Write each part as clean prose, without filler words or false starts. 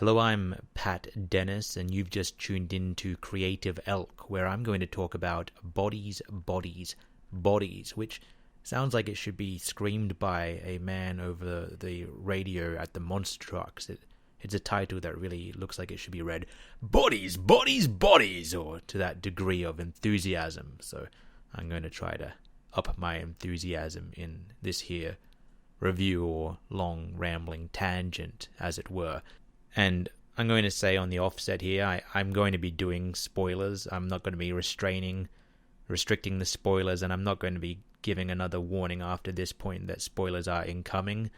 Hello, I'm Pat Dennis, and you've just tuned in to Creative Elk, where I'm going to talk about bodies, bodies, bodies, which sounds like it should be screamed by a man over the radio at the monster trucks. It's a title that really looks like it should be read, Bodies, Bodies, Bodies, or to that degree of enthusiasm. So I'm going to try to up my enthusiasm in this here review or long rambling tangent, as it were. And I'm going to say on the offset here, I'm going to be doing spoilers. I'm not going to be restricting the spoilers, and I'm not going to be giving another warning after this point that spoilers are incoming.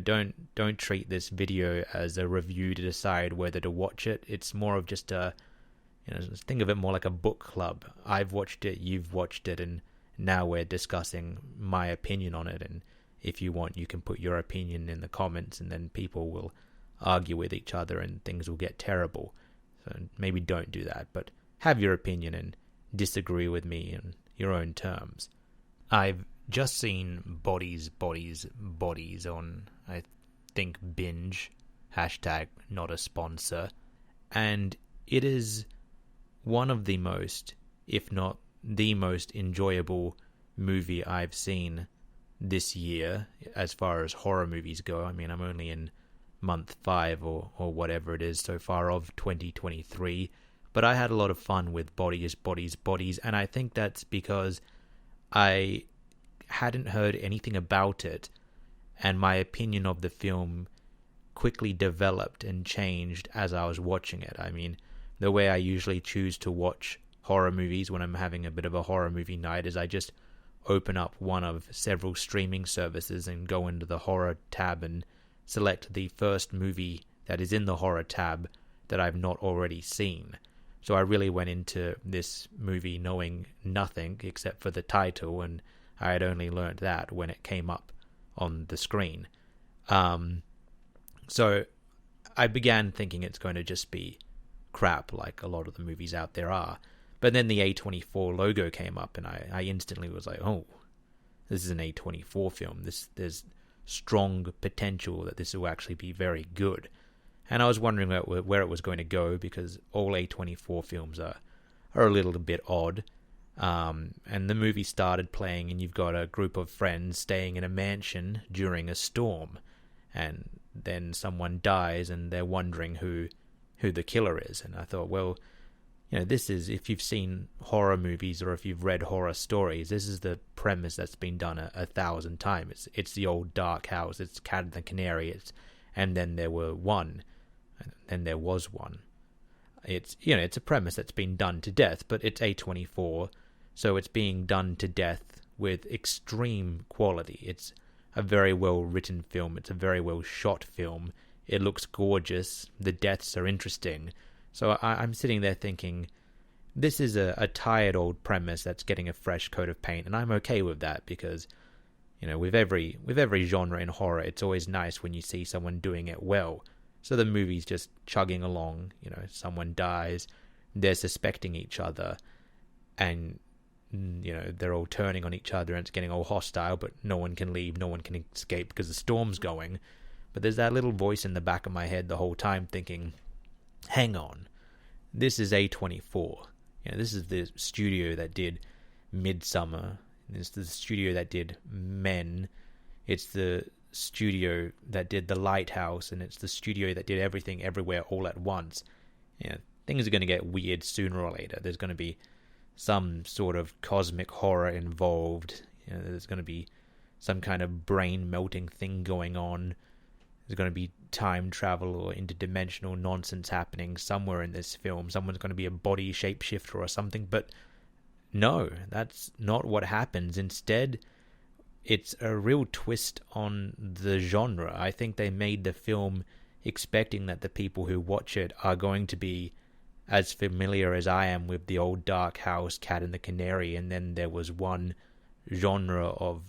Don't treat this video as a review to decide whether to watch it. It's more of just think of it more like a book club. I've watched it, you've watched it, and now we're discussing my opinion on it. And if you want, you can put your opinion in the comments, and then people will argue with each other and things will get terrible. So maybe don't do that, but have your opinion and disagree with me in your own terms. I've just seen Bodies, Bodies, Bodies on, I think, Binge, hashtag not a sponsor, and it is one of the most, if not the most enjoyable movie I've seen this year as far as horror movies go. I mean, I'm only in month 5 or whatever it is so far of 2023, but I had a lot of fun with Bodies, Bodies, Bodies, and I think that's because I hadn't heard anything about it, and my opinion of the film quickly developed and changed as I was watching it. I mean, the way I usually choose to watch horror movies when I'm having a bit of a horror movie night is I just open up one of several streaming services and go into the horror tab and select the first movie that is in the horror tab that I've not already seen. So I really went into this movie knowing nothing except for the title, and I had only learned that when it came up on the screen. So I began thinking it's going to just be crap like a lot of the movies out there are. But then the A24 logo came up, and I instantly was like, oh, this is an A24 film. There's strong potential that this will actually be very good. And I was wondering where it was going to go, because all A24 films are a little bit odd. And the movie started playing, and you've got a group of friends staying in a mansion during a storm, and then someone dies, and they're wondering who the killer is. And I thought, well, this is, if you've seen horror movies or if you've read horror stories, this is the premise that's been done 1,000 times. It's the old dark house, it's Cat and the Canary, and then there was one. It's it's a premise that's been done to death, but it's A24, so it's being done to death with extreme quality. It's a very well written film, it's a very well shot film, it looks gorgeous, the deaths are interesting. So I'm sitting there thinking, this is a tired old premise that's getting a fresh coat of paint, and I'm okay with that, because with every genre in horror, it's always nice when you see someone doing it well. So the movie's just chugging along, someone dies, they're suspecting each other, and they're all turning on each other, and it's getting all hostile, but no one can leave, no one can escape because the storm's going. But there's that little voice in the back of my head the whole time thinking, hang on, this is A24. This is the studio that did Midsummer. It's the studio that did Men. It's the studio that did The Lighthouse, and it's the studio that did Everything Everywhere All at Once. Things are going to get weird sooner or later. There's going to be some sort of cosmic horror involved. There's going to be some kind of brain-melting thing going on. There's going to be time travel or interdimensional nonsense happening somewhere in this film. Someone's going to be a body shapeshifter or something. But no, that's not what happens. Instead, it's a real twist on the genre. I think they made the film expecting that the people who watch it are going to be as familiar as I am with the old dark house, Cat and the Canary, and then there was one genre of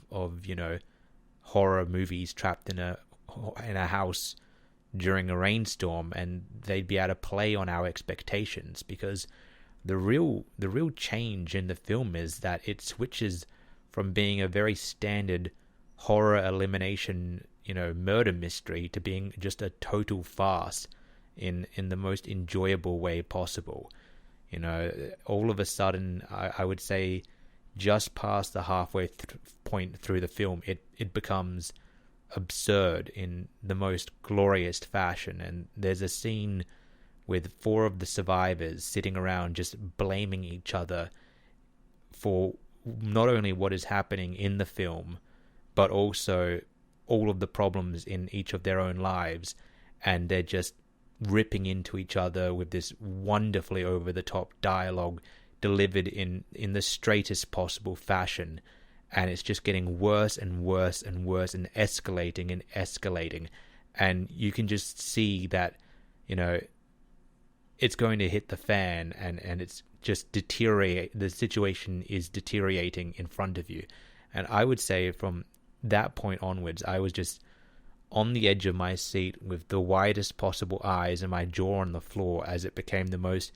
horror movies trapped in a house during a rainstorm, and they'd be able to play on our expectations, because the real change in the film is that it switches from being a very standard horror elimination, murder mystery to being just a total farce. in the most enjoyable way possible. You know, all of a sudden, I would say just past the halfway point through the film, it becomes absurd in the most glorious fashion. And there's a scene with 4 of the survivors sitting around just blaming each other for not only what is happening in the film, but also all of the problems in each of their own lives. And they're just ripping into each other with this wonderfully over-the-top dialogue delivered in the straightest possible fashion. And it's just getting worse and worse and worse and escalating and escalating. And you can just see that, you know, it's going to hit the fan, and it's just deteriorate. The situation is deteriorating in front of you. And I would say from that point onwards, I was just on the edge of my seat with the widest possible eyes and my jaw on the floor as it became the most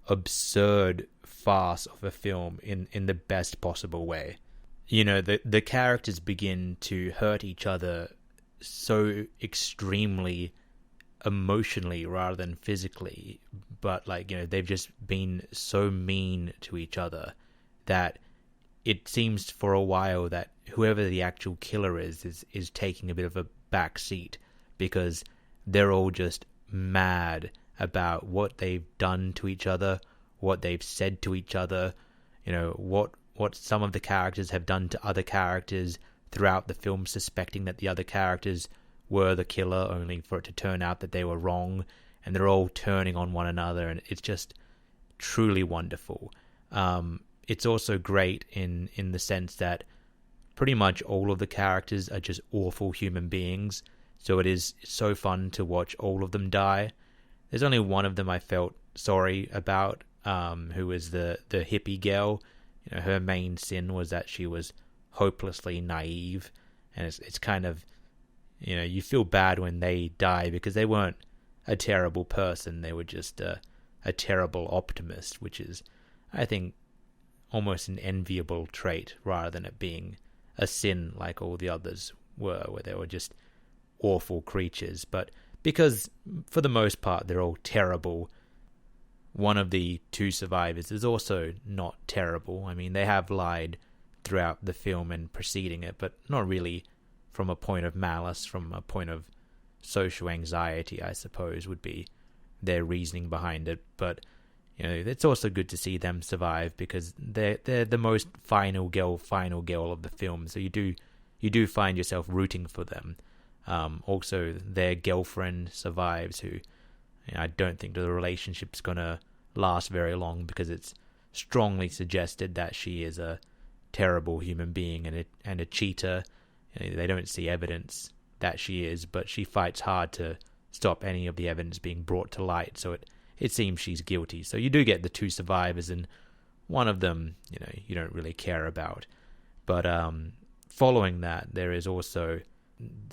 absurd farce of a film in the best possible way. You know, the characters begin to hurt each other so extremely emotionally rather than physically, but like, you know, they've just been so mean to each other that it seems for a while that whoever the actual killer is taking a bit of a back seat, because they're all just mad about what they've done to each other, what they've said to each other, you know, what some of the characters have done to other characters throughout the film, suspecting that the other characters were the killer, only for it to turn out that they were wrong, and they're all turning on one another, and it's just truly wonderful. It's also great in the sense that pretty much all of the characters are just awful human beings, so it is so fun to watch all of them die. There's only one of them I felt sorry about, who was the hippie girl. You know, her main sin was that she was hopelessly naive, and it's kind of, you know, you feel bad when they die because they weren't a terrible person, they were just a terrible optimist, which is, I think, almost an enviable trait rather than it being a sin like all the others were, where they were just awful creatures. But because for the most part they're all terrible, one of the 2 survivors is also not terrible. I mean, they have lied throughout the film and preceding it, but not really from a point of malice, from a point of social anxiety, I suppose, would be their reasoning behind it. But, you know, it's also good to see them survive because they're the most final girl of the film, so you do find yourself rooting for them. Also, their girlfriend survives, who, you know, I don't think the relationship's gonna last very long because it's strongly suggested that she is a terrible human being and a cheater. You know, they don't see evidence that she is, but she fights hard to stop any of the evidence being brought to light, so it seems she's guilty. So you do get the 2 survivors, and one of them, you know, you don't really care about. But following that, there is also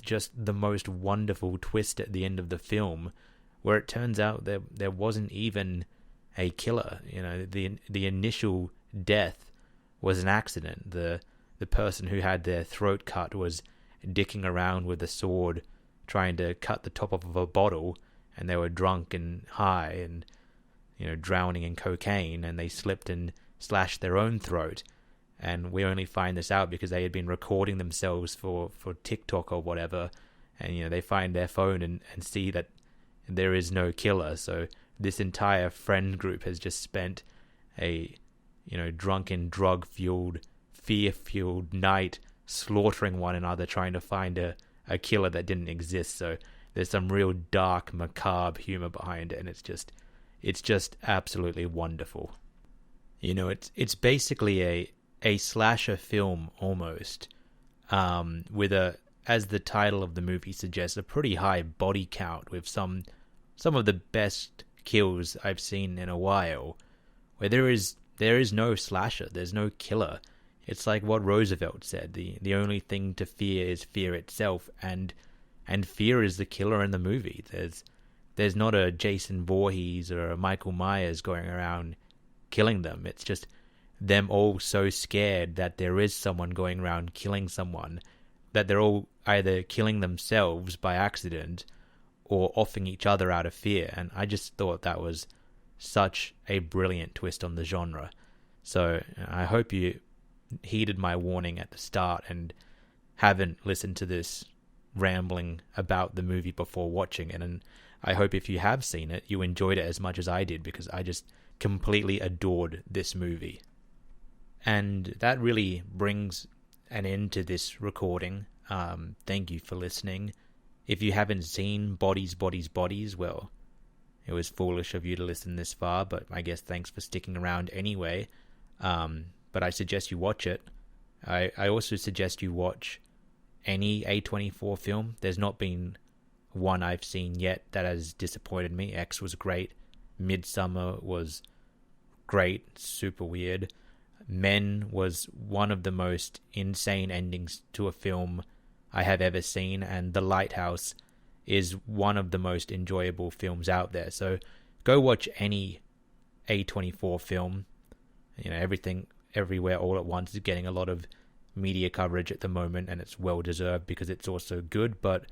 just the most wonderful twist at the end of the film, where it turns out there wasn't even a killer. You know, the initial death was an accident. The person who had their throat cut was dicking around with a sword trying to cut the top of a bottle, and they were drunk and high and, you know, drowning in cocaine, and they slipped and slashed their own throat. And we only find this out because they had been recording themselves for TikTok or whatever, and, you know, they find their phone and see that there is no killer. So this entire friend group has just spent a, you know, drunken, drug-fueled, fear-fueled night slaughtering one another, trying to find a killer that didn't exist. So there's some real dark, macabre humor behind it, and it's just absolutely wonderful. You know, it's basically a slasher film almost, with as the title of the movie suggests, a pretty high body count, with some of the best kills I've seen in a while, where there is no slasher, there's no killer. It's like what Roosevelt said, the only thing to fear is fear itself, and fear is the killer in the movie. There's not a Jason Voorhees or a Michael Myers going around killing them. It's just them all so scared that there is someone going around killing someone, that they're all either killing themselves by accident, or offing each other out of fear. And I just thought that was such a brilliant twist on the genre. So I hope you heeded my warning at the start and haven't listened to this rambling about the movie before watching it. And I hope if you have seen it, you enjoyed it as much as I did, because I just completely adored this movie. And that really brings an end to this recording. Thank you for listening. If you haven't seen Bodies, Bodies, Bodies, well, it was foolish of you to listen this far, but I guess thanks for sticking around anyway. But I suggest you watch it. I also suggest you watch any A24 film. There's not been one I've seen yet that has disappointed me. X was great. Midsummer was great, super weird. Men was one of the most insane endings to a film I have ever seen, and The Lighthouse is one of the most enjoyable films out there. So go watch any A24 film. You know, Everything Everywhere All at Once is getting a lot of media coverage at the moment, and it's well deserved because it's also good. But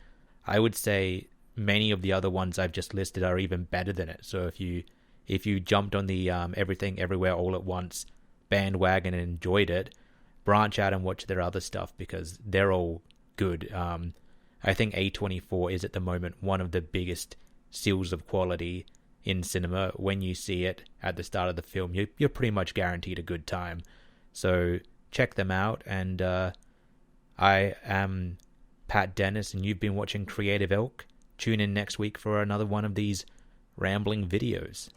I would say many of the other ones I've just listed are even better than it. So if you jumped on the Everything Everywhere All at Once bandwagon and enjoyed it, branch out and watch their other stuff, because they're all good. I think A24 is at the moment one of the biggest seals of quality in cinema. When you see it at the start of the film, you're pretty much guaranteed a good time. So check them out. And I am Pat Dennis, and you've been watching Creative Elk. Tune in next week for another one of these rambling videos.